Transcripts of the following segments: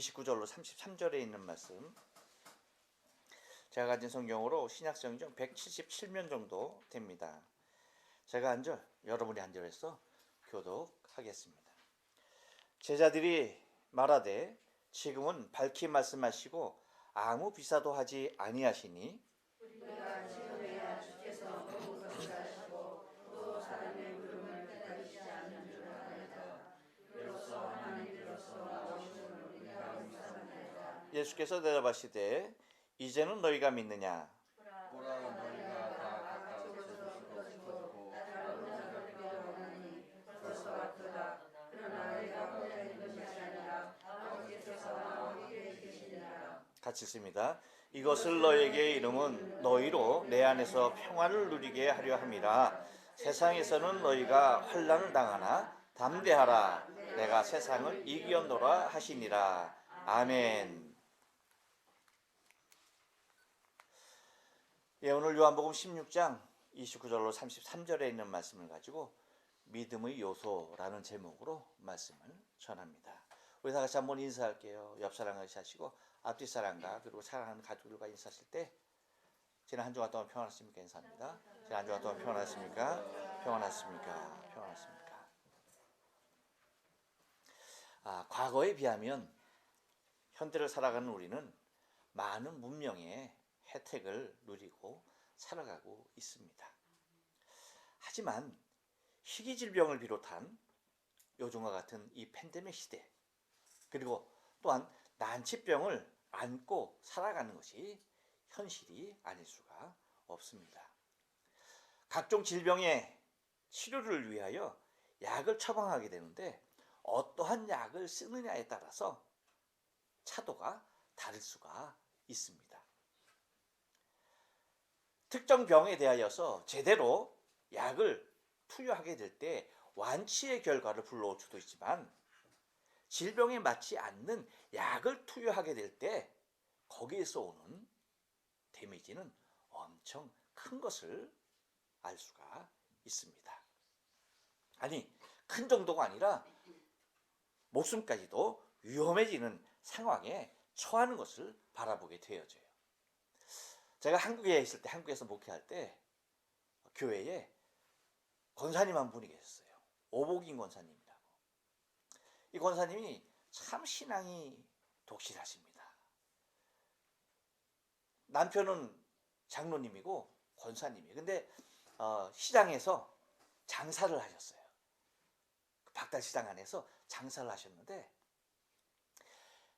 29절로 33절에 있는 말씀, 제가 가진 성경으로 신약 성경 177면 정도 됩니다. 제가 한 절, 여러분이 한 절 해서 교독하겠습니다. 제자들이 말하되 지금은 밝히 말씀하시고 아무 비사도 하지 아니하시니 우리가 지금에야 주께서 모든 것을 아시고 또 사람의 물음을 기다리시지 않는 줄 아나이다. 비로소 하나님께로서 나오시는 우리가 믿사옵나이다. 예수께서 대답하시되 이제는 너희가 믿느냐? 보라 너희가 다 각각 저쪽으로 흩어지고 다른 자를 배워하니 벌써 왔도다. 그러나 내가 혼자 있는 것이 아니라 아버지께서 나와 함께 계시니라. 같이 읽습니다. 이것을 너에게 이름은 너희로 내 안에서 평안을 누리게 하려 함이라. 세상에서는 너희가 환난을 당하나 담대하라. 내가 세상을 이기었노라 하시니라. 아멘. 예, 오늘 요한복음 16장 29절로 33절에 있는 말씀을 가지고 믿음의 요소라는 제목으로 말씀을 전합니다. 우리 다 같이 한번 인사할게요. 옆 사람 같이 하시고 앞뒤 사람과 그리고 사랑하는 가족들과 인사하실 때 지난 한 주간 동안 평안하십니까? 인사합니다. 지난 한 주간 동안 평안하십니까? 평안하십니까? 평안하십니까? 과거에 비하면 현대를 살아가는 우리는 많은 문명의 혜택을 누리고 살아가고 있습니다. 하지만 희귀질병을 비롯한 요즘과 같은 이 팬데믹 시대, 그리고 또한 난치병을 안고 살아가는 것이 현실이 아닐 수가 없습니다. 각종 질병의 치료를 위하여 약을 처방하게 되는데 어떠한 약을 쓰느냐에 따라서 차도가 다를 수가 있습니다. 특정 병에 대하여서 제대로 약을 투여하게 될 때 완치의 결과를 불러올 수도 있지만 질병에 맞지 않는 약을 투여하게 될 때 거기에서 오는 데미지는 엄청 큰 것을 알 수가 있습니다. 아니, 큰 정도가 아니라 목숨까지도 위험해지는 상황에 처하는 것을 바라보게 되어져요. 제가 한국에 있을 때, 한국에서 목회할 때 교회에 권사님 한 분이 계셨어요. 오복인 권사님이라고. 이 권사님이 참 신앙이 독실하십니다. 남편은 장로님이고 권사님이에요. 근데 시장에서 장사를 하셨어요. 박달시장 안에서 장사를 하셨는데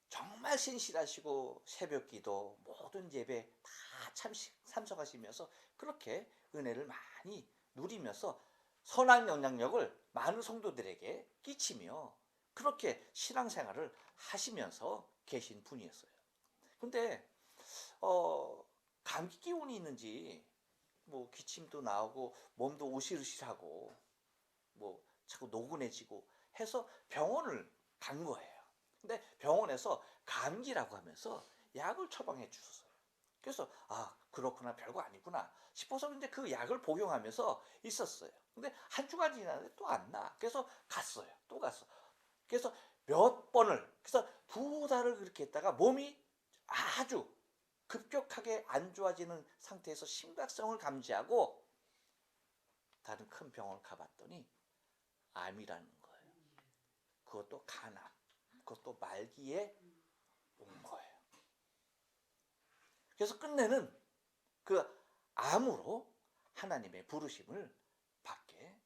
정말 신실하시고 새벽기도 모든 예배 다 참석하시면서 그렇게 은혜를 많이 누리면서 선한 영향력을 많은 성도들에게 끼치며 그렇게 신앙생활을 하시면서 계신 분이었어요. 근데 감기 기운이 있는지 뭐 기침도 나오고 몸도 으실으실하고 뭐 자꾸 노곤해지고 해서 병원을 간 거예요. 근데 병원에서 감기라고 하면서 약을 처방해 주셨어요. 그래서 그렇구나, 별거 아니구나 싶어서 이제 그 약을 복용하면서 있었어요. 근데 한 주간 지났는데 또 안 나. 그래서 갔어요. 또 갔어. 그래서 몇 번을, 그래서 2달을 그렇게 했다가 몸이 아주 급격하게 안 좋아지는 상태에서 심각성을 감지하고 다른 큰 병원을 가봤더니 암이라는 거예요. 그것도 간암, 그것도 말기에 온 거예요. 그래서 끝내는 그 암으로 하나님의 부르심을 받게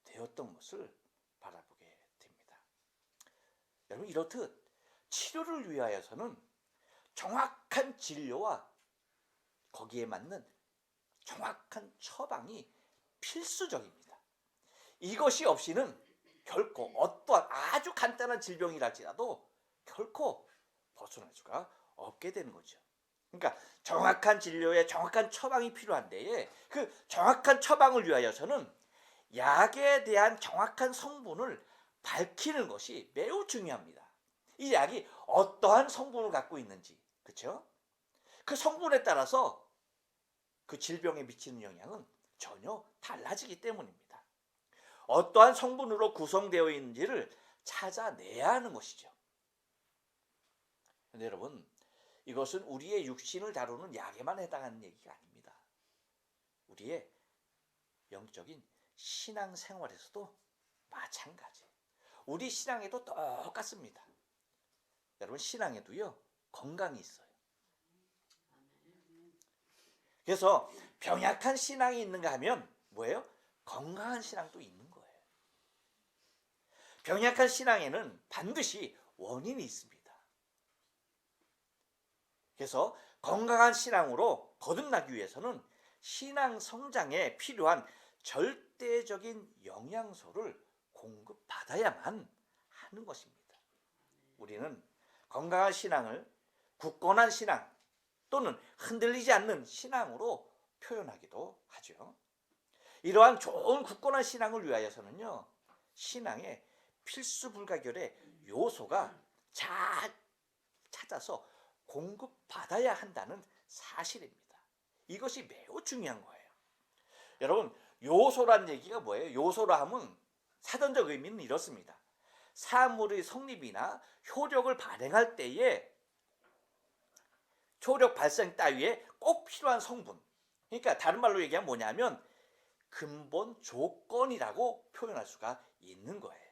되었던 것을 바라보게 됩니다. 여러분, 이렇듯 치료를 위하여서는 정확한 진료와 거기에 맞는 정확한 처방이 필수적입니다. 이것이 없이는 결코 어떠한 아주 간단한 질병이랄지라도 결코 벗어날 수가 없게 되는 거죠. 그러니까 정확한 진료에 정확한 처방이 필요한 데에 그 정확한 처방을 위하여서는 약에 대한 정확한 성분을 밝히는 것이 매우 중요합니다. 이 약이 어떠한 성분을 갖고 있는지, 그렇죠? 그 성분에 따라서 그 질병에 미치는 영향은 전혀 달라지기 때문입니다. 어떠한 성분으로 구성되어 있는지를 찾아내야 하는 것이죠. 근데 여러분, 이것은 우리의 육신을 다루는 약에만 해당하는 얘기가 아닙니다. 우리의 영적인 신앙 생활에서도 마찬가지. 우리 신앙에도 똑같습니다. 여러분, 신앙에도요, 건강이 있어요. 그래서 병약한 신앙이 있는가 하면 뭐예요? 건강한 신앙도 있는 거예요. 병약한 신앙에는 반드시 원인이 있습니다. 그래서 건강한 신앙으로 거듭나기 위해서는 신앙 성장에 필요한 절대적인 영양소를 공급받아야만 하는 것입니다. 우리는 건강한 신앙을 굳건한 신앙 또는 흔들리지 않는 신앙으로 표현하기도 하죠. 이러한 좋은 굳건한 신앙을 위하여서는요, 신앙에 필수 불가결의 요소가 잘 찾아서 공급받아야 한다는 사실입니다. 이것이 매우 중요한 거예요. 여러분, 요소란 얘기가 뭐예요? 요소라 하면 사전적 의미는 이렇습니다. 사물의 성립이나 효력을 발행할 때에 효력 발생 따위에 꼭 필요한 성분, 그러니까 다른 말로 얘기하면 뭐냐면 근본 조건이라고 표현할 수가 있는 거예요.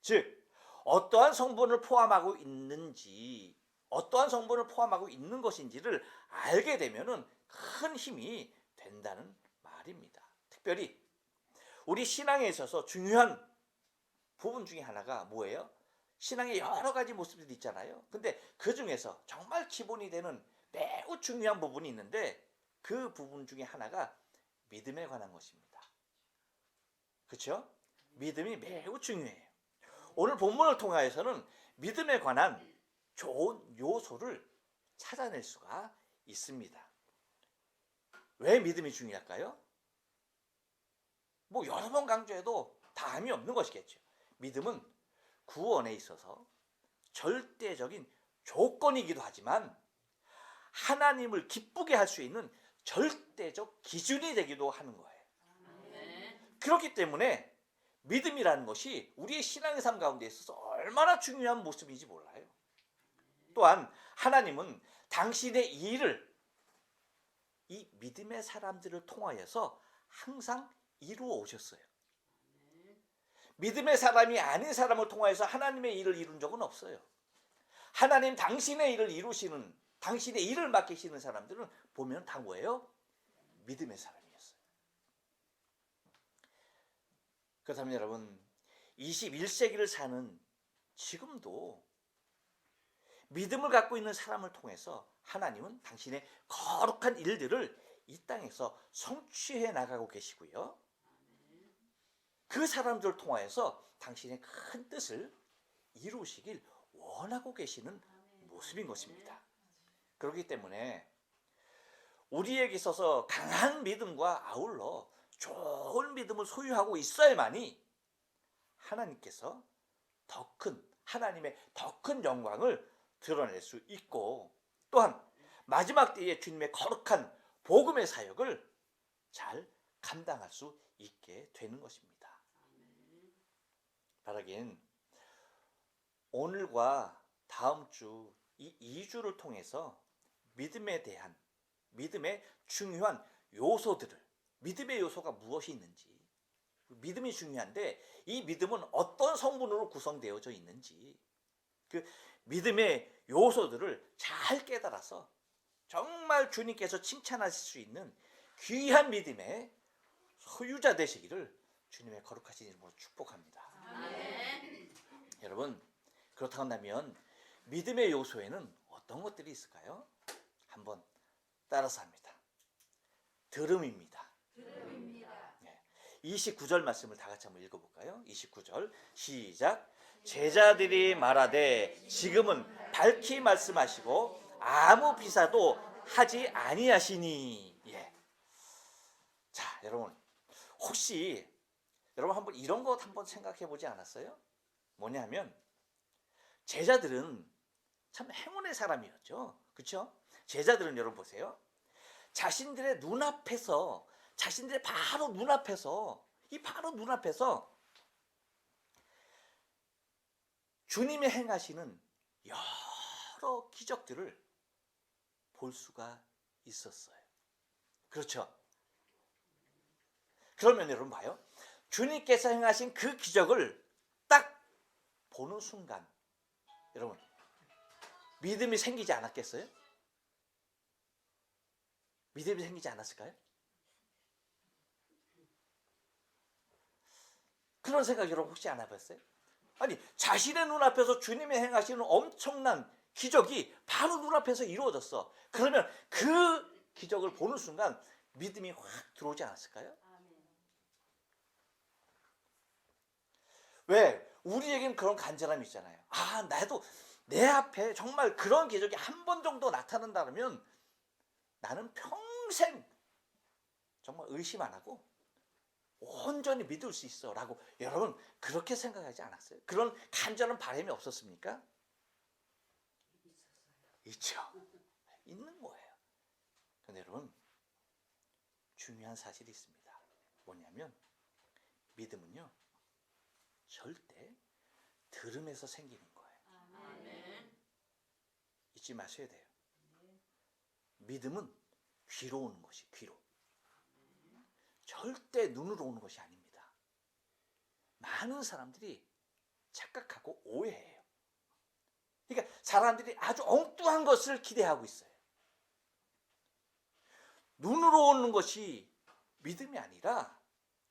즉 어떠한 성분을 포함하고 있는지, 어떠한 성분을 포함하고 있는 것인지를 알게 되면은 큰 힘이 된다는 말입니다. 특별히 우리 신앙에 있어서 중요한 부분 중에 하나가 뭐예요? 신앙의 여러 가지 모습들이 있잖아요. 근데 그 중에서 정말 기본이 되는 매우 중요한 부분이 있는데 그 부분 중에 하나가 믿음에 관한 것입니다. 그렇죠? 믿음이 매우 중요해요. 오늘 본문을 통하여서는 믿음에 관한 좋은 요소를 찾아낼 수가 있습니다. 왜 믿음이 중요할까요? 뭐 여러 번 강조해도 다함이 없는 것이겠죠. 믿음은 구원에 있어서 절대적인 조건이기도 하지만 하나님을 기쁘게 할 수 있는 절대적 기준이 되기도 하는 거예요. 그렇기 때문에 믿음이라는 것이 우리의 신앙의 삶 가운데 있어서 얼마나 중요한 모습인지 몰라요. 또한 하나님은 당신의 일을 이 믿음의 사람들을 통하여서 항상 이루어 오셨어요. 믿음의 사람이 아닌 사람을 통하여서 하나님의 일을 이룬 적은 없어요. 하나님 당신의 일을 이루시는, 당신의 일을 맡기시는 사람들은 보면 다 뭐예요? 믿음의 사람이었어요. 그렇다면 여러분, 21세기를 사는 지금도 믿음을 갖고 있는 사람을 통해서 하나님은 당신의 거룩한 일들을 이 땅에서 성취해 나가고 계시고요. 그 사람들을 통하여서 당신의 큰 뜻을 이루시길 원하고 계시는 모습인 것입니다. 그렇기 때문에 우리에게 있어서 강한 믿음과 아울러 좋은 믿음을 소유하고 있어야만이 하나님께서 더 큰, 하나님의 더 큰 영광을 드러낼 수 있고 또한 마지막 때에 주님의 거룩한 복음의 사역을 잘 감당할 수 있게 되는 것입니다. 바라긴 오늘과 다음 주 이 2주를 통해서 믿음에 대한 믿음의 중요한 요소들을, 믿음의 요소가 무엇이 있는지, 믿음이 중요한데 이 믿음은 어떤 성분으로 구성되어져 있는지, 그 믿음의 요소들을 잘 깨달아서 정말 주님께서 칭찬하실 수 있는 귀한 믿음의 소유자 되시기를 주님의 거룩하신 이름으로 축복합니다. 아멘. 여러분, 그렇다고 한다면 믿음의 요소에는 어떤 것들이 있을까요? 한번 따라서 합니다. 들음입니다. 네. 29절 말씀을 다 같이 한번 읽어볼까요? 29절 시작. 제자들이 말하되 지금은 밝히 말씀하시고 아무 비사도 하지 아니하시니. 예. 자, 여러분, 혹시 여러분 한번 이런 것 한번 생각해 보지 않았어요? 뭐냐면 제자들은 참 행운의 사람이었죠. 그렇죠? 제자들은 여러분 보세요. 자신들의 눈앞에서, 자신들의 바로 눈앞에서, 이 바로 눈앞에서 주님이 행하시는 여러 기적들을 볼 수가 있었어요. 그렇죠? 그러면 여러분 봐요. 주님께서 행하신 그 기적을 딱 보는 순간 여러분 믿음이 생기지 않았겠어요? 믿음이 생기지 않았을까요? 그런 생각 여러분 혹시 안 해봤어요? 아니 자신의 눈앞에서 주님이 행하시는 엄청난 기적이 바로 눈앞에서 이루어졌어. 그러면 그 기적을 보는 순간 믿음이 확 들어오지 않았을까요? 왜? 우리에겐 그런 간절함이 있잖아요. 아, 나도 내 앞에 정말 그런 기적이 한 번 정도 나타난다면 나는 평생 정말 의심 안 하고 온전히 믿을 수 있어 라고 여러분 그렇게 생각하지 않았어요? 그런 간절한 바람이 없었습니까? 있죠. 있는 거예요. 근데 여러분 중요한 사실이 있습니다. 뭐냐면 믿음은요 절대 들음에서 생기는 거예요. 잊지 마셔야 돼요. 믿음은 귀로 오는 것이 귀로. 절대 눈으로 오는 것이 아닙니다. 많은 사람들이 착각하고 오해해요. 그러니까 사람들이 아주 엉뚱한 것을 기대하고 있어요. 눈으로 오는 것이 믿음이 아니라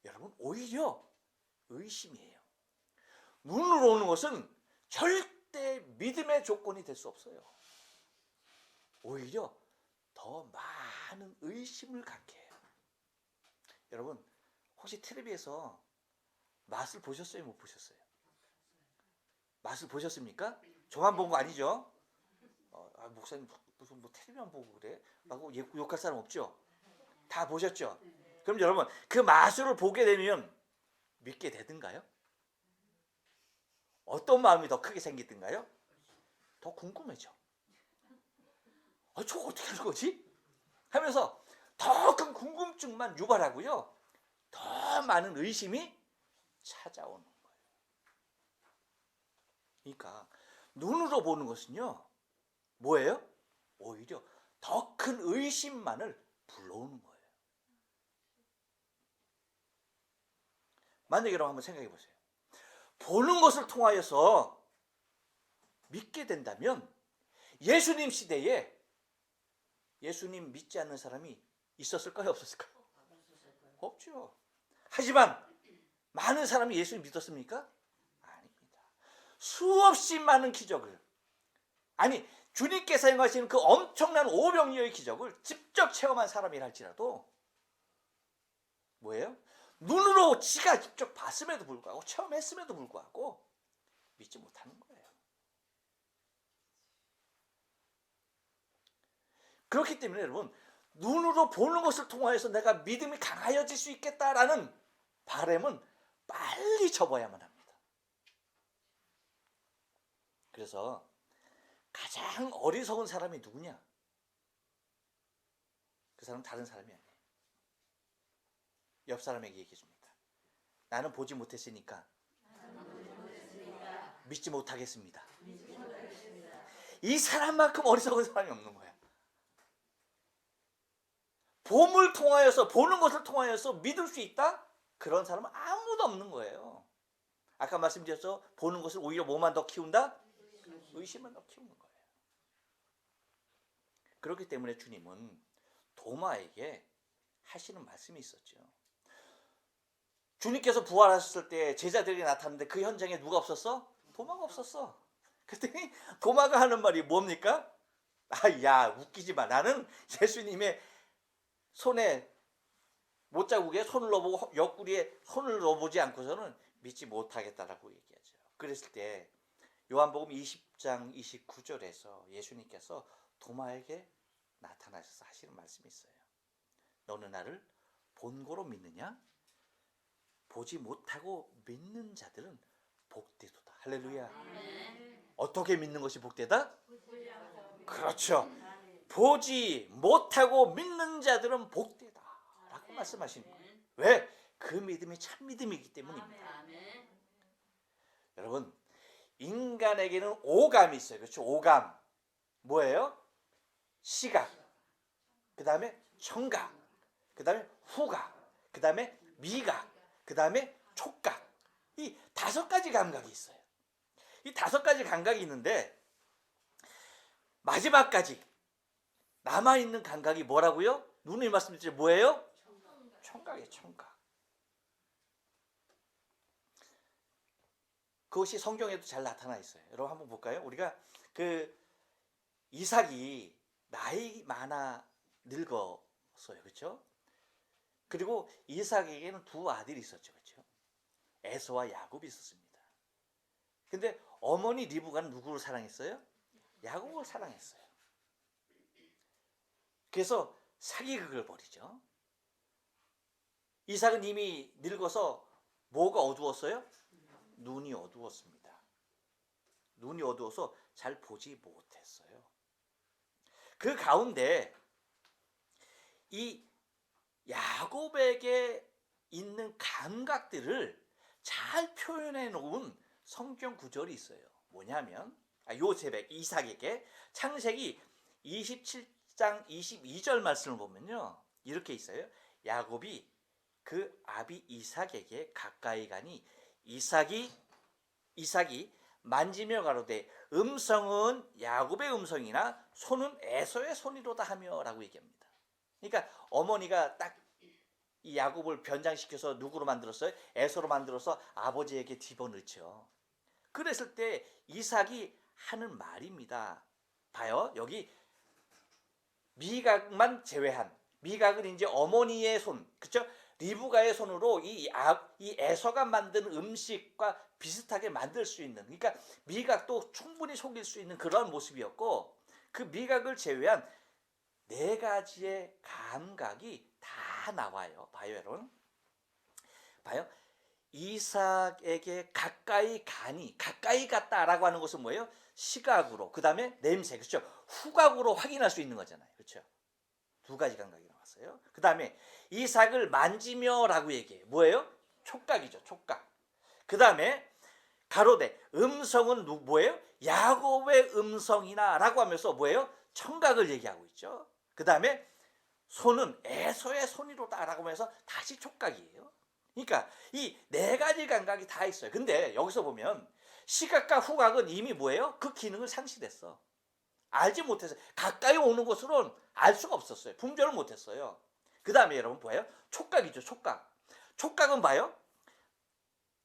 여러분 오히려 의심이에요. 눈으로 오는 것은 절대 믿음의 조건이 될 수 없어요. 오히려 더 많은 의심을 갖게 해요. 여러분 혹시 텔레비에서 맛을 보셨어요? 못 보셨어요? 맛을 보셨습니까? 저만 본 거 아니죠? 목사님 무슨 뭐 텔레비만 보고 그래? 라고 욕할 사람 없죠? 다 보셨죠? 그럼 여러분 그 마술을 보게 되면 믿게 되든가요? 어떤 마음이 더 크게 생기든가요? 더 궁금해져. 저거 어떻게 하는 거지? 하면서 더 큰 궁금증만 유발하고요. 더 많은 의심이 찾아오는 거예요. 그러니까 눈으로 보는 것은요. 뭐예요? 오히려 더 큰 의심만을 불러오는 거예요. 만약에 여러분 한번 생각해 보세요. 보는 것을 통하여서 믿게 된다면 예수님 시대에 예수님 믿지 않는 사람이 있었을까요? 없었을까요? 없죠. 하지만 많은 사람이 예수님 믿었습니까? 아닙니다. 수없이 많은 기적을 아니 주님께서 행하시는 그 엄청난 오병이어의 기적을 직접 체험한 사람이라 할지라도 뭐예요? 눈으로 지가 직접 봤음에도 불구하고 체험했음에도 불구하고 믿지 못하는 거예요. 그렇기 때문에 여러분 눈으로 보는 것을 통하여서 내가 믿음이 강하여질 수 있겠다라는 바람은 빨리 접어야만 합니다. 그래서 가장 어리석은 사람이 누구냐? 그 사람은 다른 사람이 아니에요. 옆 사람에게 얘기해 줍니다. 나는 보지 못했으니까 믿지 못하겠습니다. 이 사람만큼 어리석은 사람이 없는 거야. 봄을 통하여서 보는 것을 통하여서 믿을 수 있다? 그런 사람은 아무도 없는 거예요. 아까 말씀드렸죠? 보는 것을 오히려 뭐만 더 키운다? 의심만 더 키우는 거예요. 그렇기 때문에 주님은 도마에게 하시는 말씀이 있었죠. 주님께서 부활하셨을 때 제자들이 나타났는데 그 현장에 누가 없었어? 도마가 없었어. 그랬더니 도마가 하는 말이 뭡니까? 야 웃기지 마. 나는 예수님의 손에 못자국에 손을 넣어보고 옆구리에 손을 넣어보지 않고서는 믿지 못하겠다라고 얘기하죠. 그랬을 때 요한복음 20장 29절에서 예수님께서 도마에게 나타나셔서 하시는 말씀이 있어요. 너는 나를 본고로 믿느냐? 보지 못하고 믿는 자들은 복되도다. 할렐루야. 어떻게 믿는 것이 복되다? 그렇죠. 보지 못하고 믿는 자들은 복되다 라고 말씀하시는 거예요. 왜? 그 믿음이 참 믿음이기 때문입니다. 여러분 인간에게는 오감이 있어요. 그렇죠? 오감. 뭐예요? 시각, 그 다음에 청각, 그 다음에 후각, 그 다음에 미각, 그 다음에 촉각. 이 5가지 감각이 있어요. 이 5가지 감각이 있는데 마지막까지 남아있는 감각이 뭐라고요? 누누이 말씀드렸죠. 뭐예요? 청각이에요. 청각. 그것이 성경에도 잘 나타나 있어요. 여러분 한번 볼까요? 우리가 그 이삭이 나이 많아 늙었어요. 그렇죠? 그리고 이삭에게는 2 아들이 있었죠. 그렇죠? 에서와 야곱이 있었습니다. 근데 어머니 리브가는 누구를 사랑했어요? 야곱을 사랑했어요. 그래서 사기극을 벌이죠. 이삭은 이미 늙어서 뭐가 어두웠어요? 눈이 어두웠습니다. 눈이 어두워서 잘 보지 못했어요. 그 가운데 이 야곱에게 있는 감각들을 잘 표현해 놓은 성경 구절이 있어요. 뭐냐면 요셉의 이삭에게 창세기 27장 22절 말씀을 보면요. 이렇게 있어요. 야곱이 그 아비 이삭에게 가까이 가니 이삭이 만지며 가로되 음성은 야곱의 음성이나 손은 에서의 손이로다 하며 라고 얘기합니다. 그러니까 어머니가 딱 이 야곱을 변장시켜서 누구로 만들었어요? 에서로 만들어서 아버지에게 집어넣죠. 그랬을 때 이삭이 하는 말입니다. 봐요. 여기 미각만 제외한, 미각은 이제 어머니의 손, 그렇죠? 리브가의 손으로 이 에서가 만든 음식과 비슷하게 만들 수 있는, 그러니까 미각도 충분히 속일 수 있는 그런 모습이었고, 그 미각을 제외한 4가지의 감각이 다 나와요. 봐요, 여러분. 봐요. 이삭에게 가까이 가니, 가까이 갔다라고 하는 것은 뭐예요? 시각으로, 그 다음에 냄새, 그렇죠? 후각으로 확인할 수 있는 거잖아요. 그렇죠? 2가지 감각이 나왔어요. 그 다음에 이삭을 만지며라고 얘기해요. 뭐예요? 촉각이죠. 촉각. 그 다음에 가로되 음성은 뭐예요? 야곱의 음성이나 라고 하면서 뭐예요? 청각을 얘기하고 있죠. 그 다음에 손은 에서의 손이로다 라고 하면서 다시 촉각이에요. 그러니까 이 4가지 감각이 다 있어요. 근데 여기서 보면 시각과 후각은 이미 뭐예요? 그 기능을 상실했어. 알지 못했어요. 가까이 오는 것으로는 알 수가 없었어요. 분별을 못했어요. 그 다음에 여러분 뭐예요? 촉각이죠. 촉각. 촉각은 봐요.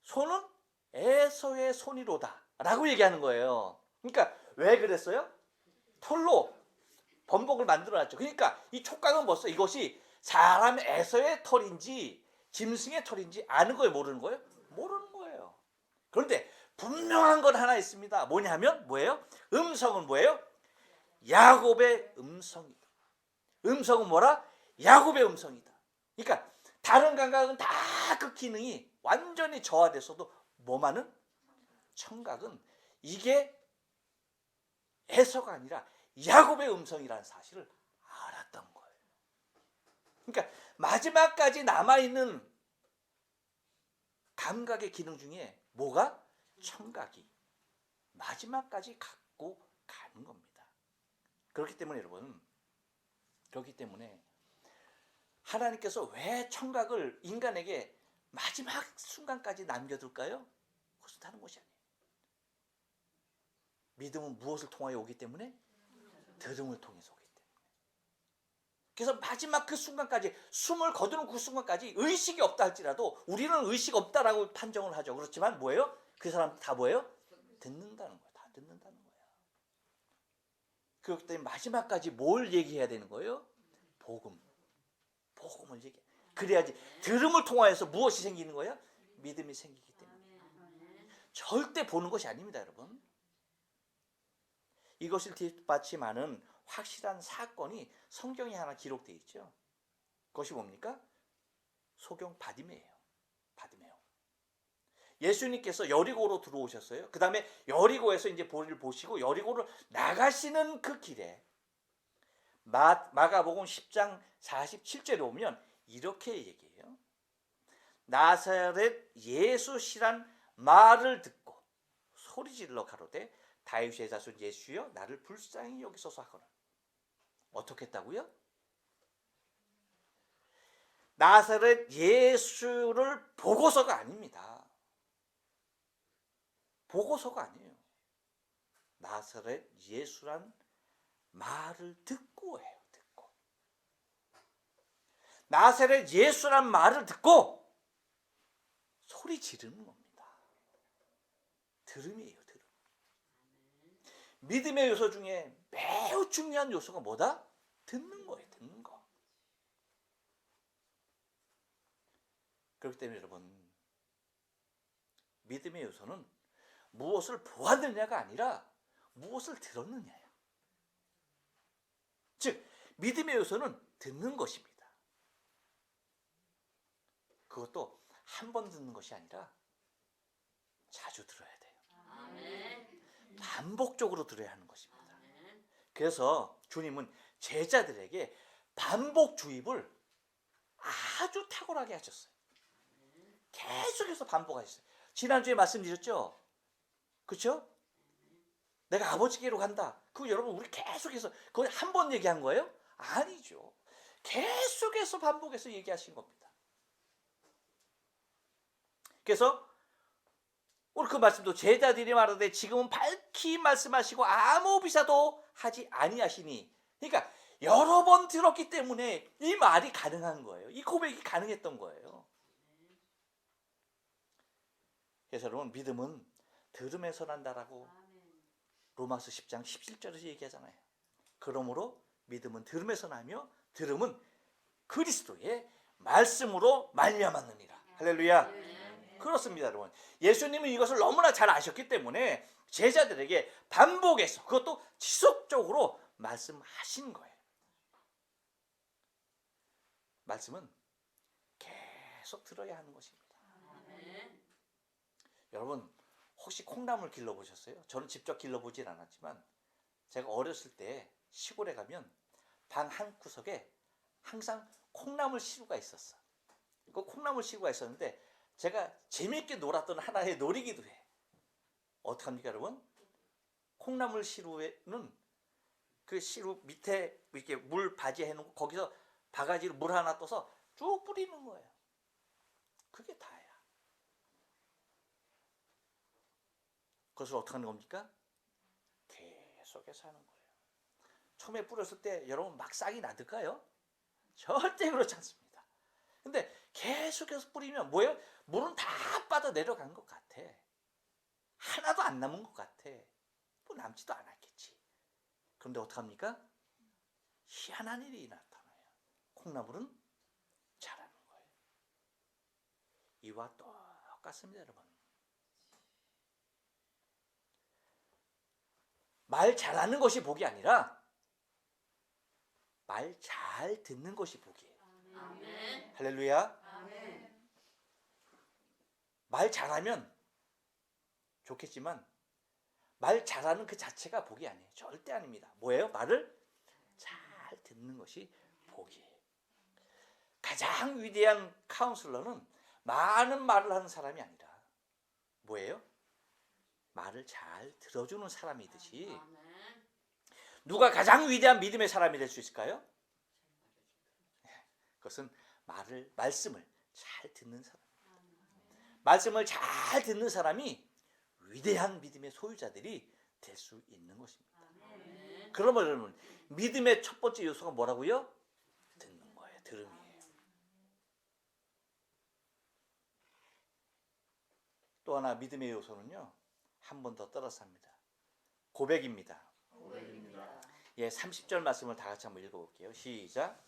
손은 에서의 손이로다 라고 얘기하는 거예요. 그러니까 왜 그랬어요? 털로 범벅을 만들어놨죠. 그러니까 이 촉각은 뭐죠? 이것이 사람 에서의 털인지 짐승의 털인지 아는 거예요? 모르는 거예요? 모르는 거예요. 그런데 분명한 건 하나 있습니다. 뭐냐면 뭐예요? 음성은 뭐예요? 야곱의 음성이다. 음성은 뭐라? 야곱의 음성이다. 그러니까 다른 감각은 다 그 기능이 완전히 저하됐어도 뭐만은? 청각은 이게 에서가 아니라 야곱의 음성이라는 사실을 알았던 거예요. 그러니까 마지막까지 남아있는 감각의 기능 중에 뭐가? 청각이 마지막까지 갖고 가는 겁니다. 그렇기 때문에 여러분, 그렇기 때문에 하나님께서 왜 청각을 인간에게 마지막 순간까지 남겨둘까요? 그것은 다른 것이 아니에요. 믿음은 무엇을 통하여 오기 때문에? 들음을 통해서 오기 때문에. 그래서 마지막 그 순간까지, 숨을 거두는 그 순간까지 의식이 없다 할지라도 우리는 의식 없다라고 판정을 하죠. 그렇지만 뭐예요? 그 사람 다 뭐예요? 듣는다는 거예요. 다 듣는다는 거예요. 그렇기 때문에 마지막까지 뭘 얘기해야 되는 거예요? 복음을 얘기해. 그래야지 들음을 통하여서 무엇이 생기는 거예요? 믿음이 생기기 때문에. 절대 보는 것이 아닙니다, 여러분. 이것을 뒷받침하는 확실한 사건이 성경에 하나 기록되어 있죠. 그것이 뭡니까? 소경 바디메예요. 바디메오. 예수님께서 여리고로 들어오셨어요. 그 다음에 여리고에서 이제 볼일 보시고 여리고를 나가시는 그 길에 마가복음 10장 47절에 보면 이렇게 얘기해요. 나사렛 예수시란 말을 듣고 소리질러 가로되 다윗의 자손 예수여 나를 불쌍히 여기소서 하거늘. 어떻게 했다고요? 나사렛 예수를 보고서가 아닙니다. 보고서가 아니에요. 나사렛 예수란 말을 듣고 해요. 듣고. 나사렛 예수란 말을 듣고 소리 지르는 겁니다. 들음이에요. 들음. 믿음의 요소 중에 매우 중요한 요소가 뭐다? 듣는 거예요. 듣는 거. 그렇기 때문에 여러분, 믿음의 요소는 무엇을 보았느냐가 아니라 무엇을 들었느냐예요. 즉 믿음의 요소는 듣는 것입니다. 그것도 한 번 듣는 것이 아니라 자주 들어야 돼요. 반복적으로 들어야 하는 것입니다. 그래서 주님은 제자들에게 반복 주입을 아주 탁월하게 하셨어요. 계속해서 반복하셨어요. 지난주에 말씀드렸죠? 그렇죠? 내가 아버지께로 간다. 그거 여러분 우리 계속해서 그걸 한 번 얘기한 거예요? 아니죠. 계속해서 반복해서 얘기하신 겁니다. 그래서 오늘 그 말씀도 제자들이 말하되 지금은 밝히 말씀하시고 아무 비사도 하지 아니하시니, 그러니까 여러 번 들었기 때문에 이 말이 가능한 거예요. 이 고백이 가능했던 거예요. 그래서 여러분, 믿음은 들음에서 난다라고 로마서 10장 17절에서 얘기하잖아요. 그러므로 믿음은 들음에서 나며 들음은 그리스도의 말씀으로 말미암았느니라. 할렐루야. 그렇습니다, 여러분. 예수님은 이것을 너무나 잘 아셨기 때문에 제자들에게 반복해서, 그것도 지속적으로 말씀하신 거예요. 말씀은 계속 들어야 하는 것입니다. 여러분, 혹시 콩나물 길러보셨어요? 저는 직접 길러보진 않았지만 제가 어렸을 때 시골에 가면 방 한 구석에 항상 콩나물 시루가 있었어. 그 콩나물 시루가 있었는데 제가 재미있게 놀았던 하나의 놀이기도 해. 어떻게 합니까, 여러분? 콩나물 시루에는 그 시루 밑에 이렇게 물 바지 해놓고 거기서 바가지로 물 하나 떠서 쭉 뿌리는 거예요. 그게 다야. 그것을 어떻게 하는 겁니까? 계속해서 하는 거예요. 처음에 뿌렸을 때 여러분 막 싹이 나들까요? 절대 그렇지 않습니다. 근데 계속해서 뿌리면 뭐예요? 물은 다 빠져 내려간 것 같아. 하나도 안 남은 것 같아. 뭐 남지도 않았겠지. 그런데 어떡합니까? 희한한 일이 나타나요. 콩나물은 자라는 거예요. 이와 똑같습니다, 여러분. 말 잘하는 것이 복이 아니라 말 잘 듣는 것이 복이에요. 아멘. 할렐루야. 아멘. 말 잘하면 좋겠지만 말 잘하는 그 자체가 복이 아니에요. 절대 아닙니다. 뭐예요? 말을 잘 듣는 것이 복이에요. 가장 위대한 카운슬러는 많은 말을 하는 사람이 아니라 뭐예요? 말을 잘 들어주는 사람이듯이. 누가 가장 위대한 믿음의 사람이 될 수 있을까요? 그것은 말씀을 잘 듣는 사람. 말씀을 잘 듣는 사람이 위대한 믿음의 소유자들이 될 수 있는 것입니다. 그러면 여러분, 믿음의 첫 번째 요소가 뭐라고요? 듣는 거예요. 들음이에요. 또 하나 믿음의 요소는요, 한 번 더 따라서 합니다. 고백입니다. 예, 30절 말씀을 다 같이 한번 읽어볼게요. 시작.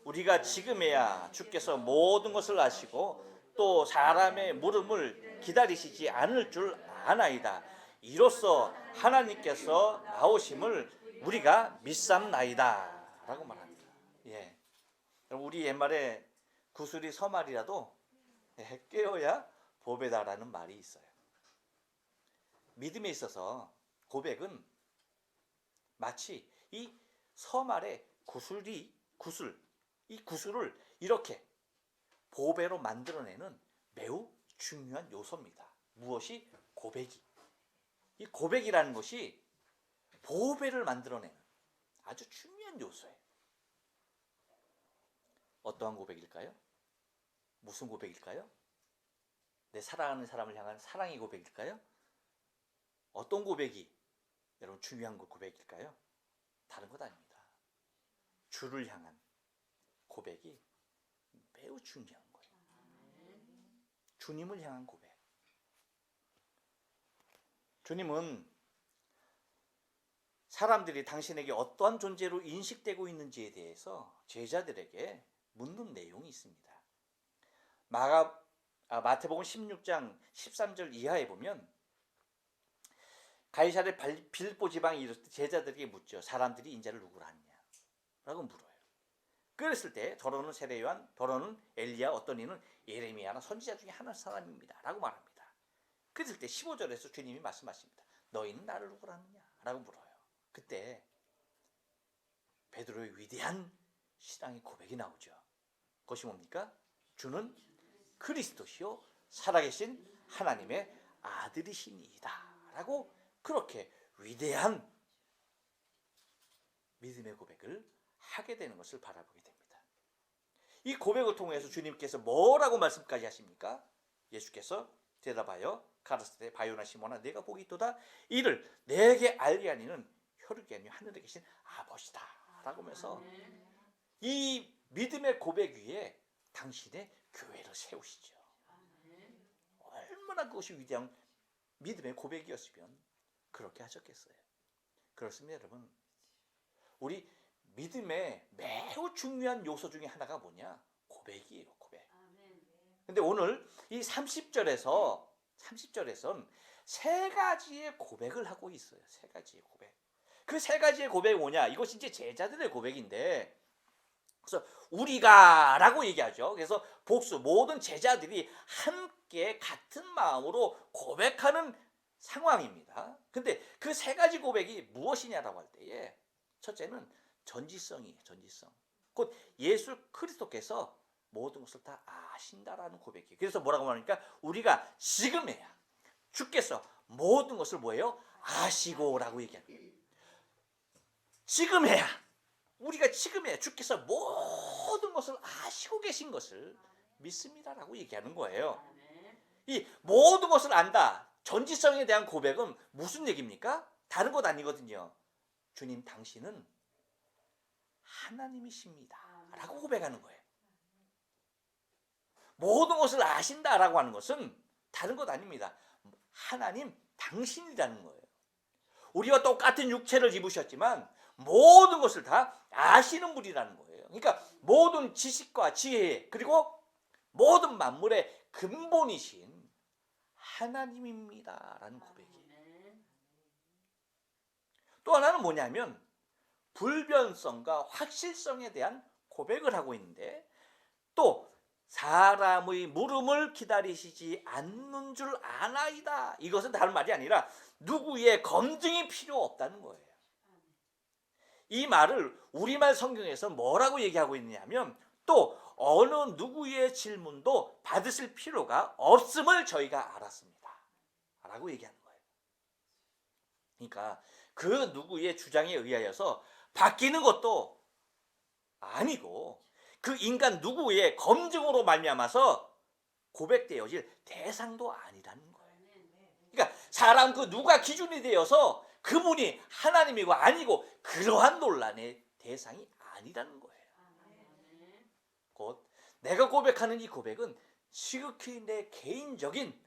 우리가 지금에야 주께서 모든 것을 아시고 또 사람의 물음을 기다리시지 않을 줄 아나이다. 이로써 하나님께서 나오심을 우리가 믿삼나이다 라고 말합니다. 예, 우리 옛말에 구슬이 서말이라도 깨어야 보배다라는 말이 있어요. 믿음에 있어서 고백은 마치 이 서말의 이 구슬을 이렇게 보배로 만들어내는 매우 중요한 요소입니다. 무엇이? 고백이. 이 고백이라는 것이 보배를 만들어내는 아주 중요한 요소예요. 어떠한 고백일까요? 무슨 고백일까요? 내 사랑하는 사람을 향한 사랑의 고백일까요? 어떤 고백이 여러분 중요한 고백일까요? 다른 것 아닙니다. 주를 향한 고백이 매우 중요한 거예요. 주님을 향한 고백. 주님은 사람들이 당신에게 어떠한 존재로 인식되고 있는지에 대해서 제자들에게 묻는 내용이 있습니다. 마태복음 16장 13절 이하에 보면 가이사랴 빌립보 지방에 이르렀을 때 제자들에게 묻죠. 사람들이 인자를 누구라 하느냐? 라고 물어요. 그랬을 때 더러는 세례 요한, 더러는 엘리야, 어떤 이는 예레미야나 선지자 중에 한 사람입니다. 라고 말합니다. 그랬을 때 15절에서 주님이 말씀하십니다. 너희는 나를 누구라 하느냐? 라고 물어요. 그때 베드로의 위대한 신앙의 고백이 나오죠. 그것이 뭡니까? 주는 그리스도시요 살아계신 하나님의 아들이시니이다. 라고 그렇게 위대한 믿음의 고백을 하게 되는 것을 바라보게 됩니다. 이 고백을 통해서 주님께서 뭐라고 말씀까지 하십니까? 예수께서 대답하여 가라사대 바요나 시몬아 내가 복이 있도다 이를 내게 알게 하니는 혈육이 아니요 하늘에 계신 아버지다 라고 하면서 이 믿음의 고백 위에 당신의 교회를 세우시죠. 얼마나 그것이 위대한 믿음의 고백이었으면 그렇게 하셨겠어요. 그렇습니다 여러분. 우리 믿음의 매우 중요한 요소 중에 하나가 뭐냐? 고백이에요. 고백. 근데 오늘 이 30절에선 세 가지의 고백을 하고 있어요. 세 가지의 고백. 그 세 가지의 고백이 뭐냐? 이것이 이제 제자들의 고백인데 그래서 우리가 라고 얘기하죠. 그래서 복수 모든 제자들이 함께 같은 마음으로 고백하는 상황입니다. 근데 그 세 가지 고백이 무엇이냐라고 할 때에 첫째는 전지성이에요. 전지성. 곧 예수 그리스도께서 모든 것을 다 아신다라는 고백이에요. 그래서 뭐라고 말하니까 우리가 지금에야 주께서 모든 것을 뭐예요? 아시고라고 얘기합니다. 지금에야 우리가 지금에야 주께서 모든 것을 아시고 계신 것을 믿습니다라고 얘기하는 거예요. 이 모든 것을 안다. 전지성에 대한 고백은 무슨 얘기입니까? 다른 것 아니거든요. 주님 당신은 하나님이십니다 라고 고백하는 거예요. 모든 것을 아신다라고 하는 것은 다른 것 아닙니다. 하나님 당신이라는 거예요. 우리와 똑같은 육체를 입으셨지만 모든 것을 다 아시는 분이라는 거예요. 그러니까 모든 지식과 지혜 그리고 모든 만물의 근본이신 하나님입니다라는 고백이에요. 또 하나는 뭐냐면 불변성과 확실성에 대한 고백을 하고 있는데 또 사람의 물음을 기다리시지 않는 줄 아나이다. 이것은 다른 말이 아니라 누구의 검증이 필요 없다는 거예요. 이 말을 우리말 성경에서 뭐라고 얘기하고 있느냐면 또 어느 누구의 질문도 받으실 필요가 없음을 저희가 알았습니다 라고 얘기하는 거예요. 그러니까 그 누구의 주장에 의하여서 바뀌는 것도 아니고 그 인간 누구의 검증으로 말미암아서 고백되어질 대상도 아니라는 거예요. 그러니까 사람 그 누가 기준이 되어서 그분이 하나님이고 아니고 그러한 논란의 대상이 아니라는 거예요. 곧 내가 고백하는 이 고백은 지극히 내 개인적인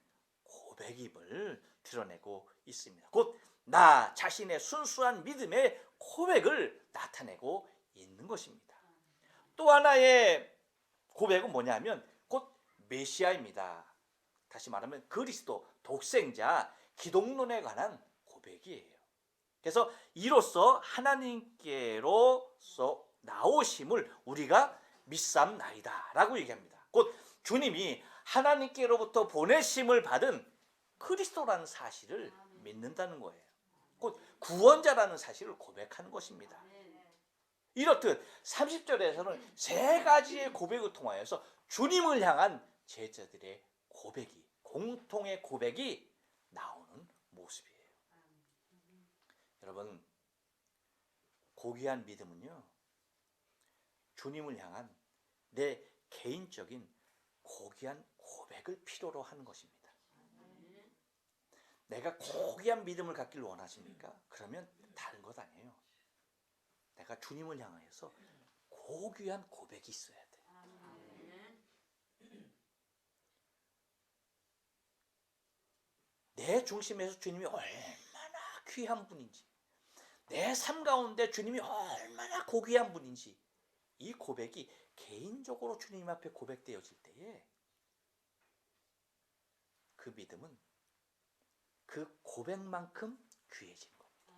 고백임을 드러내고 있습니다. 곧 나 자신의 순수한 믿음의 고백을 나타내고 있는 것입니다. 또 하나의 고백은 뭐냐면 곧 메시아입니다. 다시 말하면 그리스도 독생자 기독론에 관한 고백이에요. 그래서 이로써 하나님께로서 나오심을 우리가 믿삼나이다 라고 얘기합니다. 곧 주님이 하나님께로부터 보내심을 받은 그리스도라는 사실을 믿는다는 거예요. 곧 구원자라는 사실을 고백하는 것입니다. 이렇듯 30절에서는 세 가지의 고백을 통하여서 주님을 향한 제자들의 고백이 공통의 고백이 나오는 모습이에요. 여러분 고귀한 믿음은요, 주님을 향한 내 개인적인 고귀한 고백을 필요로 하는 것입니다. 내가 고귀한 믿음을 갖기를 원하십니까? 그러면 다른 것 아니에요. 내가 주님을 향하여서 고귀한 고백이 있어야 돼. 내 중심에서 주님이 얼마나 귀한 분인지, 내 삶 가운데 주님이 얼마나 고귀한 분인지, 이 고백이 개인적으로 주님 앞에 고백되어질 때에 그 믿음은 그 고백만큼 귀해지는 겁니다.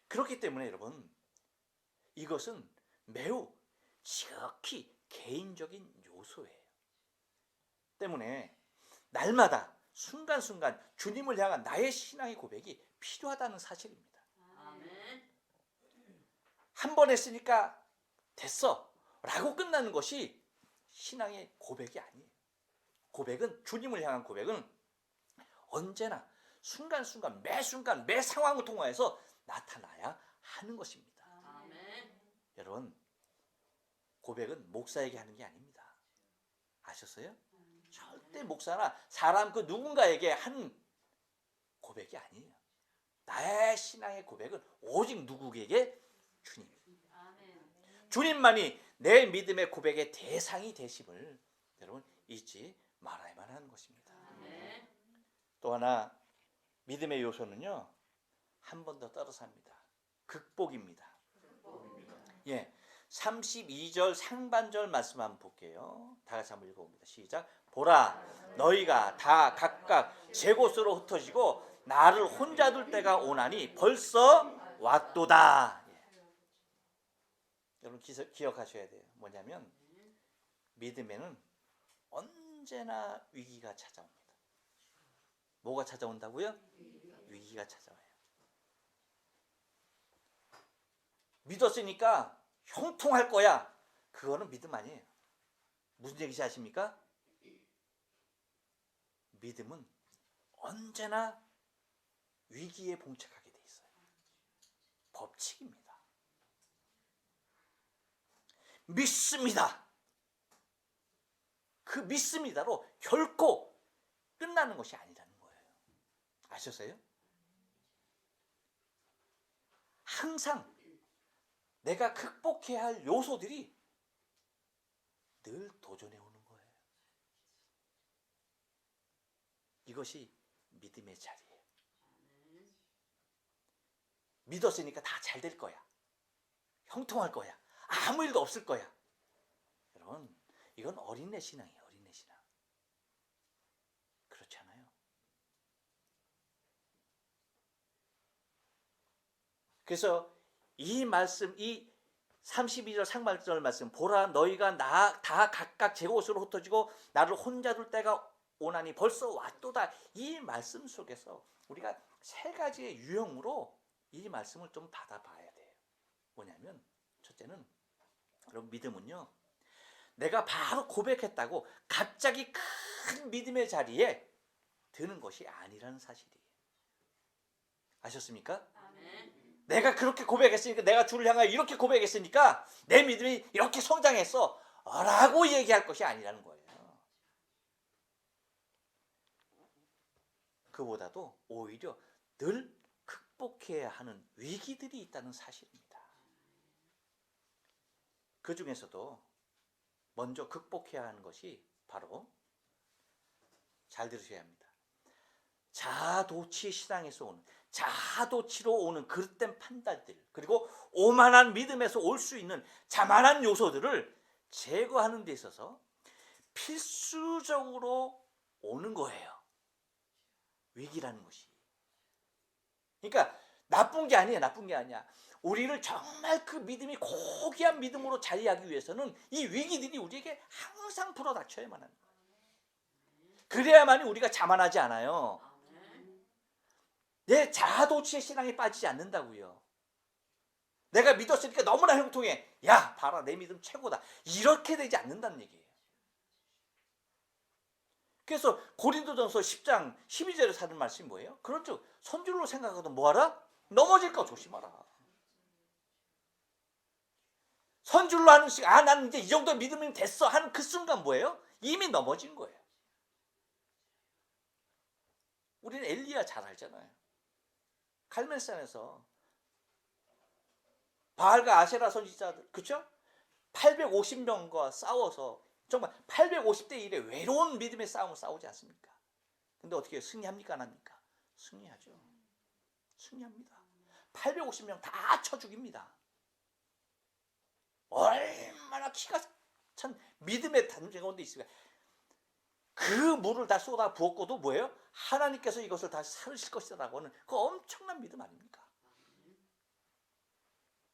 그렇기 때문에 여러분, 이것은 매우 지극히 개인적인 요소예요. 때문에 날마다 순간순간 주님을 향한 나의 신앙의 고백이 필요하다는 사실입니다. 한 번 했으니까 됐어 라고 끝나는 것이 신앙의 고백이 아니에요. 고백은, 주님을 향한 고백은 언제나 순간순간 매 순간 매 상황을 통하여서 나타나야 하는 것입니다. 여러분, 고백은 목사에게 하는 게 아닙니다. 아셨어요? 절대 목사나 사람 그 누군가에게 하는 고백이 아니에요. 나의 신앙의 고백은 오직 누구에게? 주님. 주님만이 내 믿음의 고백의 대상이 되심을 여러분 잊지 말아야만 하는 것입니다. 또 하나 믿음의 요소는요, 한 번 더 따라서 합니다. 극복입니다. 예, 32절 상반절 말씀 한번 볼게요. 다 같이 한번 읽어봅니다. 시작. 보라, 너희가 다 각각 제 곳으로 흩어지고 나를 혼자 둘 때가 오나니 벌써 왔도다. 예. 여러분 기억하셔야 돼요. 뭐냐면 믿음에는 언제나 위기가 찾아옵니다. 뭐가 찾아온다고요? 위기가 찾아와요. 믿었으니까 형통할 거야. 그거는 믿음 아니에요. 무슨 얘기인지 아십니까? 믿음은 언제나 위기에 봉착하게 돼 있어요. 법칙입니다. 믿습니다. 그 믿습니다로 결코 끝나는 것이 아니라는 거예요. 아셨어요? 항상 내가 극복해야 할 요소들이 늘 도전해 오는 거예요. 이것이 믿음의 자리예요. 믿었으니까 다 잘 될 거야. 형통할 거야. 아무 일도 없을 거야. 여러분, 이건 어린애 신앙이에요. 어린애 신앙. 그렇지 않아요? 그래서 이 말씀, 이 32절 상반절 말씀, 보라 너희가 다 각각 제 곳으로 흩어지고 나를 혼자 둘 때가 오나니 벌써 왔도다. 이 말씀 속에서 우리가 세 가지의 유형으로 이 말씀을 좀 받아봐야 돼요. 뭐냐면 첫째는, 여러분 믿음은요, 내가 바로 고백했다고 갑자기 큰 믿음의 자리에 드는 것이 아니라는 사실이에요. 아셨습니까? 내가 그렇게 고백했으니까, 내가 주를 향하여 이렇게 고백했으니까 내 믿음이 이렇게 성장했어 라고 얘기할 것이 아니라는 거예요. 그보다도 오히려 늘 극복해야 하는 위기들이 있다는 사실입니다. 그 중에서도 먼저 극복해야 하는 것이 바로, 잘 들으셔야 합니다, 자아도취 신앙에서 오는, 자아도취로 오는 그릇된 판단들, 그리고 오만한 믿음에서 올 수 있는 자만한 요소들을 제거하는 데 있어서 필수적으로 오는 거예요. 위기라는 것이. 그러니까 나쁜 게 아니에요. 나쁜 게 아니야. 우리를 정말 그 믿음이 고귀한 믿음으로 자리하기 위해서는 이 위기들이 우리에게 항상 불어닥쳐야만 합니다. 그래야만이 우리가 자만하지 않아요. 내 자아도취의 신앙에 빠지지 않는다고요. 내가 믿었으니까 너무나 형통해. 야, 봐라, 내 믿음 최고다. 이렇게 되지 않는다는 얘기예요. 그래서 고린도전서 10장 12절에 사는 말씀이 뭐예요? 그렇죠. 선줄로 생각하거든 뭐하라? 넘어질까 조심하라. 선줄로 하는 시간, 나는 이제 이 정도 믿으면 됐어 하는 그 순간 뭐예요? 이미 넘어진 거예요. 우리는 엘리야 잘 알잖아요. 갈멜산에서 바알과 아세라 선지자들, 그렇죠? 850명과 싸워서 정말 850대 1의 외로운 믿음의 싸움을 싸우지 않습니까? 근데 어떻게 해요? 승리합니까? 안 합니까? 승리하죠. 승리합니다. 850명 다 쳐 죽입니다. 얼마나 키가 찬 믿음의 단장 가운데 있습니까? 그 물을 다 쏟아 부었고도 뭐예요? 하나님께서 이것을 다시 살으실 것이라고 하는 그 엄청난 믿음 아닙니까?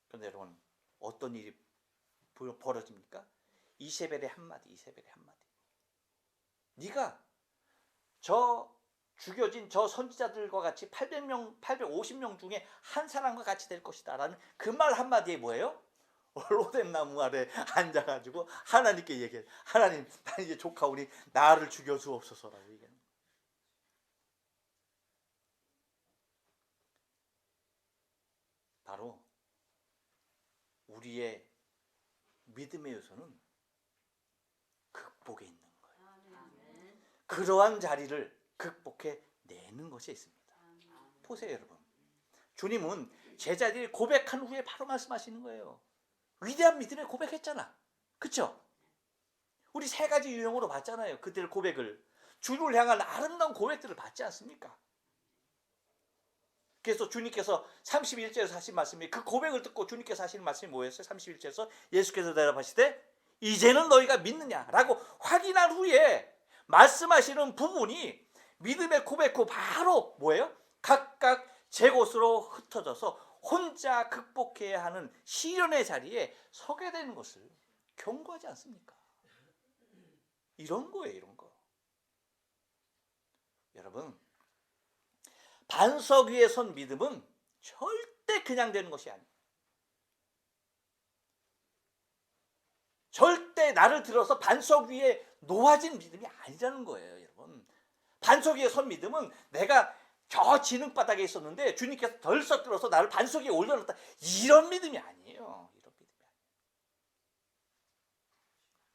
그런데 여러분, 어떤 일이 벌어집니까? 이세벨의 한마디. 네가 저 죽여진 저 선지자들과 같이 800명, 850명 중에 한 사람과 같이 될 것이다 라는 그 말 한마디에 뭐예요? 로뎀 나무 아래 앉아가지고 하나님께 얘기해. 하나님, 나 이제 조카오니 나를 죽여 주옵소서라고 얘기해요. 바로 우리의 믿음의 요소는 극복에 있는 거예요. 그러한 자리를 극복해 내는 것이 있습니다. 보세요, 여러분. 주님은 제자들이 고백한 후에 바로 말씀하시는 거예요. 위대한 믿음에 고백했잖아. 그렇죠? 우리 세 가지 유형으로 봤잖아요. 그들 고백을. 주를 향한 아름다운 고백들을 받지 않습니까? 그래서 주님께서 31절에서 하신 말씀이, 그 고백을 듣고 주님께서 하시는 말씀이 뭐였어요? 31절에서 예수께서 대답하시되 이제는 너희가 믿느냐라고 확인한 후에 말씀하시는 부분이 믿음의 고백 후 바로 뭐예요? 각각 제 곳으로 흩어져서 혼자 극복해야 하는 시련의 자리에 서게 되는 것을 경고하지 않습니까? 이런 거예요, 이런 거. 여러분, 반석 위에 선 믿음은 절대 그냥 되는 것이 아니에요. 절대 나를 들어서 반석 위에 놓아진 믿음이 아니라는 거예요, 여러분. 반석 위에 선 믿음은 내가 저 지능바닥에 있었는데 주님께서 덜썩 들어서 나를 반석 위에 올려놓았다, 이런 믿음이 아니에요. 이런 믿음이 아니에요.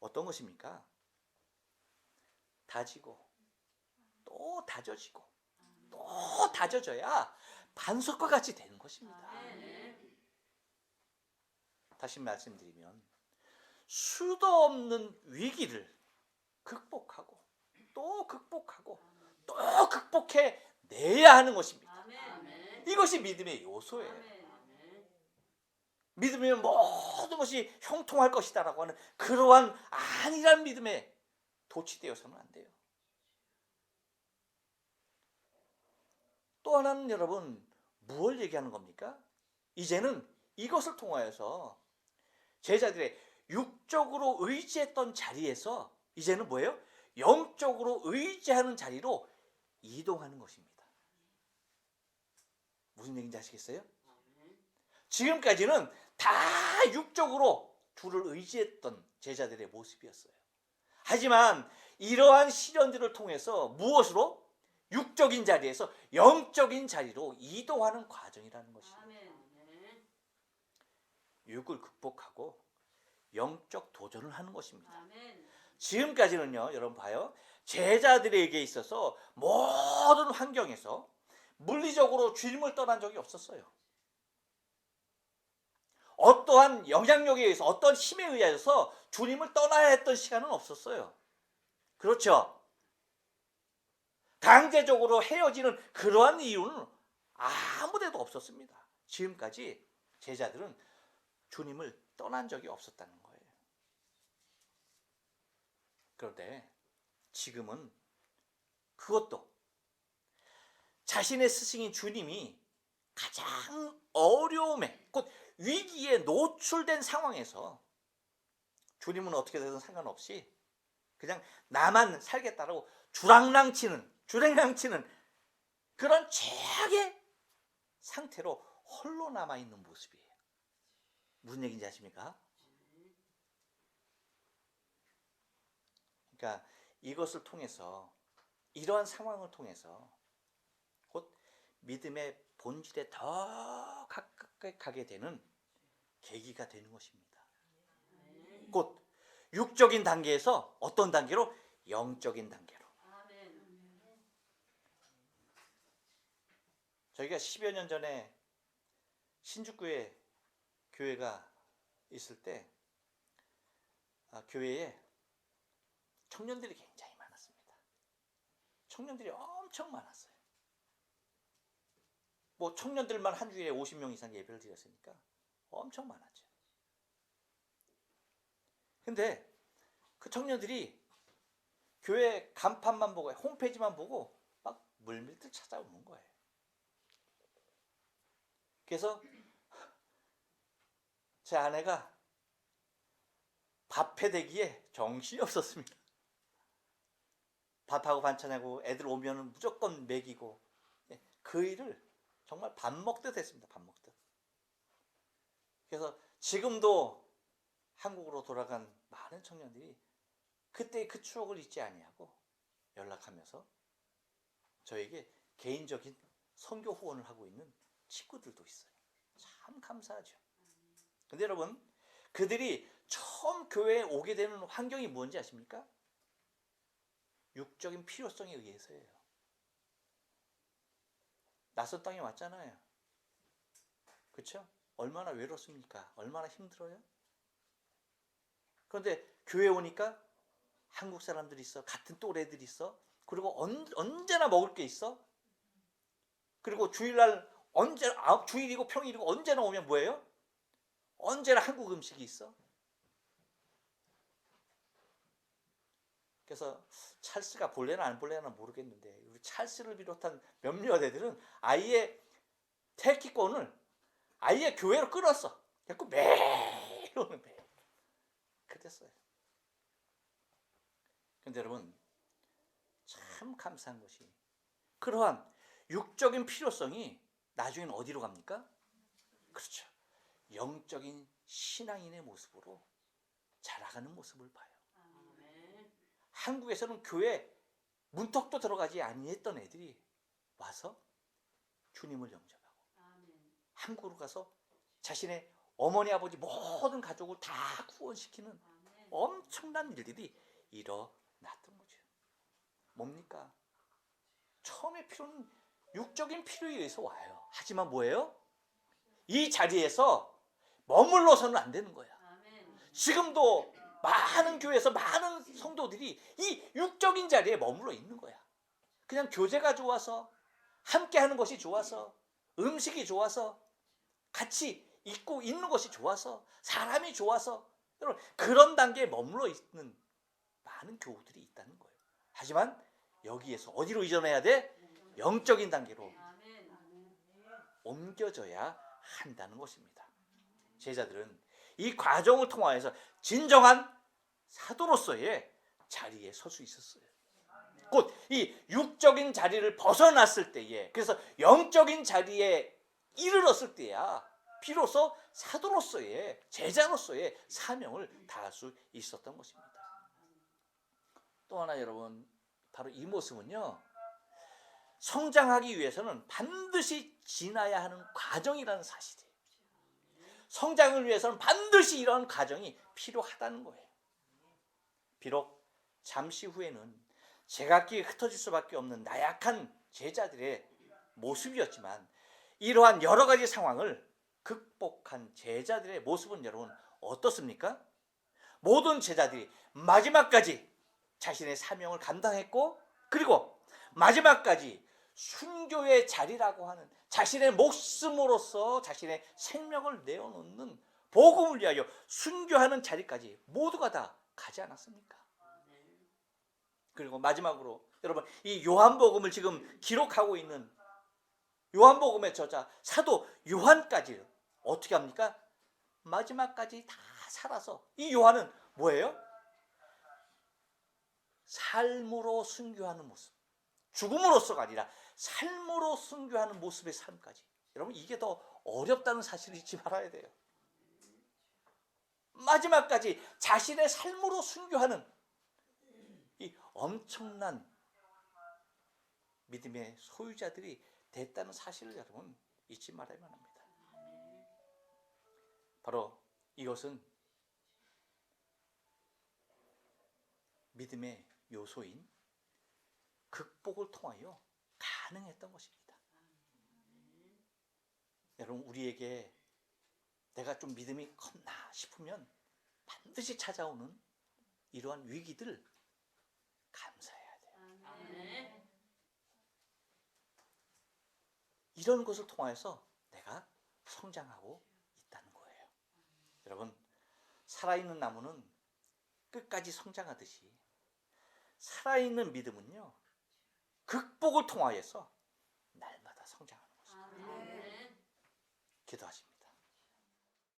어떤 것입니까? 다지고 또 다져지고 또 다져져야 반석과 같이 되는 것입니다. 다시 말씀드리면 수도 없는 위기를 극복하고 또 극복하고 또 극복해 내야 하는 것입니다. 이것이 믿음의 요소예요. 믿으면 모든 것이 형통할 것이다라고 하는 그러한 안일한 믿음에 도취되어서는 안 돼요. 또 하나는 여러분, 무엇을 얘기하는 겁니까? 이제는 이것을 통하여서 제자들의 육적으로 의지했던 자리에서 이제는 뭐예요? 영적으로 의지하는 자리로 이동하는 것입니다. 무슨 얘기인지 아시겠어요? 지금까지는 다 육적으로 주를 의지했던 제자들의 모습이었어요. 하지만 이러한 시련들을 통해서 무엇으로? 육적인 자리에서 영적인 자리로 이동하는 과정이라는 것입니다. 육을 극복하고 영적 도전을 하는 것입니다. 지금까지는요, 여러분 봐요. 제자들에게 있어서 모든 환경에서 물리적으로 주님을 떠난 적이 없었어요. 어떠한 영향력에 의해서, 어떠한 힘에 의해서 주님을 떠나야 했던 시간은 없었어요. 그렇죠? 강제적으로 헤어지는 그러한 이유는 아무데도 없었습니다. 지금까지 제자들은 주님을 떠난 적이 없었다는 거예요. 그런데 지금은 그것도 자신의 스승인 주님이 가장 어려움에, 곧 위기에 노출된 상황에서 주님은 어떻게 되든 상관없이 그냥 나만 살겠다라고 주랑랑치는 그런 최악의 상태로 홀로 남아있는 모습이에요. 무슨 얘기인지 아십니까? 그러니까 이것을 통해서, 이러한 상황을 통해서 곧 믿음의 본질에 더 가깝게 가게 되는 계기가 되는 것입니다. 곧 육적인 단계에서 어떤 단계로? 영적인 단계로. 저희가 10여 년 전에 신주쿠에 교회가 있을 때 교회에 청년들이 굉장히 많았습니다. 청년들이 엄청 많았어요. 뭐 청년들만 한 주일에 50명 이상 예배를 드렸으니까 엄청 많았죠. 근데 그 청년들이 교회 간판만 보고 홈페이지만 보고 막 물밀듯 찾아오는 거예요. 그래서 제 아내가 밥해 대기에 정신이 없었습니다. 밥하고 반찬하고 애들 오면은 무조건 먹이고 그 일을 정말 밥 먹듯 했습니다. 밥 먹듯. 그래서 지금도 한국으로 돌아간 많은 청년들이 그때의 그 추억을 잊지 아니하고 연락하면서 저에게 개인적인 선교 후원을 하고 있는 친구들도 있어요. 참 감사하죠. 근데 여러분, 그들이 처음 교회에 오게 되는 환경이 뭔지 아십니까? 육적인 필요성에 의해서예요. 낯선 땅에 왔잖아요. 그렇죠? 얼마나 외롭습니까? 얼마나 힘들어요? 그런데 교회 오니까 한국 사람들이 있어. 같은 또래들이 있어. 그리고 언제나 먹을 게 있어. 그리고 주일날 주일이고 평일이고 언제나 오면 뭐예요? 언제나 한국 음식이 있어. 그래서 찰스가 볼래나 안 볼래나 모르겠는데 우리 찰스를 비롯한 몇몇 애들은 아예 태키권을 아예 교회로 끌었어. 그래서 매일 오는 매일. 그랬어요. 근데 여러분 참 감사한 것이 그러한 육적인 필요성이 나중에는 어디로 갑니까? 그렇죠. 영적인 신앙인의 모습으로 자라가는 모습을 봐요. 한국에서는 교회 문턱도 들어가지 아니했던 애들이 와서 주님을 영접하고 한국으로 가서 자신의 어머니 아버지 모든 가족을 다 구원시키는 엄청난 일들이 일어났던 거죠. 뭡니까? 처음에 필요는 육적인 필요에 의해서 와요. 하지만 뭐예요? 이 자리에서 머물러서는 안 되는 거야. 지금도 많은 교회에서 많은 성도들이 이 육적인 자리에 머물러 있는 거야. 그냥 교제가 좋아서 함께하는 것이 좋아서 음식이 좋아서 같이 있고 있는 것이 좋아서 사람이 좋아서 여러분 그런 단계에 머물러 있는 많은 교우들이 있다는 거예요. 하지만 여기에서 어디로 이전해야 돼? 영적인 단계로 옮겨져야 한다는 것입니다. 제자들은 이 과정을 통하여서 진정한 사도로서의 자리에 설 수 있었어요. 곧 이 육적인 자리를 벗어났을 때에 그래서 영적인 자리에 이르렀을 때야 비로소 사도로서의 제자로서의 사명을 다할 수 있었던 것입니다. 또 하나 여러분 바로 이 모습은요 성장하기 위해서는 반드시 지나야 하는 과정이라는 사실이에요. 성장을 위해서는 반드시 이런 과정이 필요하다는 거예요. 비록 잠시 후에는 제각기 흩어질 수밖에 없는 나약한 제자들의 모습이었지만 이러한 여러 가지 상황을 극복한 제자들의 모습은 여러분 어떻습니까? 모든 제자들이 마지막까지 자신의 사명을 감당했고 그리고 마지막까지 순교의 자리라고 하는 자신의 목숨으로서 자신의 생명을 내어놓는 복음을 위하여 순교하는 자리까지 모두가 다 가지 않았습니까? 그리고 마지막으로 여러분 이 요한복음을 지금 기록하고 있는 요한복음의 저자 사도 요한까지 어떻게 합니까? 마지막까지 다 살아서 이 요한은 뭐예요? 삶으로 순교하는 모습. 죽음으로서가 아니라 삶으로 순교하는 모습의 삶까지. 여러분 이게 더 어렵다는 사실을 잊지 말아야 돼요. 마지막까지 자신의 삶으로 순교하는 이 엄청난 믿음의 소유자들이 됐다는 사실을 여러분 잊지 말아야만 합니다. 바로 이것은 믿음의 요소인 극복을 통하여 가능했던 것입니다. 여러분, 우리에게 내가 좀 믿음이 컸나 싶으면 반드시 찾아오는 이러한 위기들 감사해야 돼요. 이런 것을 통해서 내가 성장하고 있다는 거예요. 여러분, 살아있는 나무는 끝까지 성장하듯이 살아있는 믿음은요, 극복을 통하여서 날마다 성장하는 것입니다. 기도하십니다.